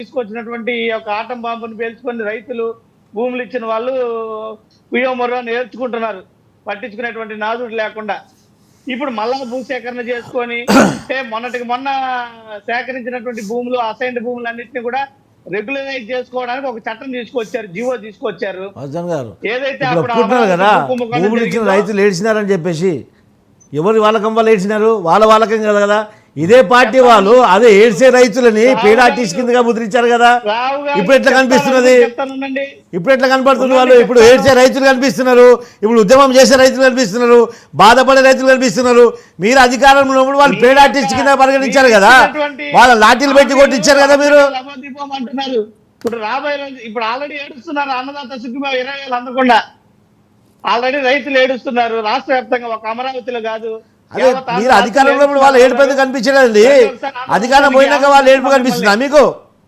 తీసుకొచ్చినటువంటి ఒక ఆటం బాంబును పేల్చుకొని రైతులు భూములు ఇచ్చిన వాళ్ళు కుయ్యమొర్ర నేర్చుకుంటున్నారు, పట్టించుకునేటువంటి నాదుడు లేకుండా. ఇప్పుడు మళ్ళా భూసేకరణ చేసుకొని మొన్నటికి మొన్న సేకరించినటువంటి భూములు, అసైన్డ్ భూములు అన్నింటినీ కూడా రెగ్యులరైజ్ చేసుకోవడానికి ఒక చట్టం తీసుకొచ్చారు, జీవో తీసుకొచ్చారు. ఏదైతే రైతులు ఏడ్చినారని చెప్పేసి ఎవరి వాళ్ళకం వాళ్ళు ఏడ్చినారు, వాళ్ళకం కదా. ఇదే పార్టీ వాళ్ళు అదే ఏడ్చే రైతులని పీడాటిస్ కిందగా ముద్రించారు కదా. ఇప్పుడు ఎట్లా కనిపిస్తున్నది, ఇప్పుడు ఎట్లా కనపడుతుంది? వాళ్ళు ఇప్పుడు ఏడ్చే రైతులు కనిపిస్తున్నారు, ఇప్పుడు ఉద్యమం చేసే రైతులు కనిపిస్తున్నారు, బాధపడే రైతులు కనిపిస్తున్నారు. మీరు అధికారంలో ఉన్నప్పుడు వాళ్ళు పీడాటిస్ట్ కింద పరిగణించారు కదా, వాళ్ళ లాఠీలు పెట్టి కొట్టించారు కదా మీరు. అంటున్నారు ఇప్పుడు రాబోయే రోజు, ఇప్పుడు ఆల్రెడీ ఏడుస్తున్నారు అన్నదాత సుఖీభావ 20,000 అందకుండా. ఆల్రెడీ రైతులు ఏడుస్తున్నారు రాష్ట్ర వ్యాప్తంగా, ఒక అమరావతిలో కాదు. అదే మీరు అధికారంలో వాళ్ళు ఏడుపు కనిపించలేదండి, అధికారం పోయినాక వాళ్ళు ఏడుపు కనిపిస్తుందా మీకు?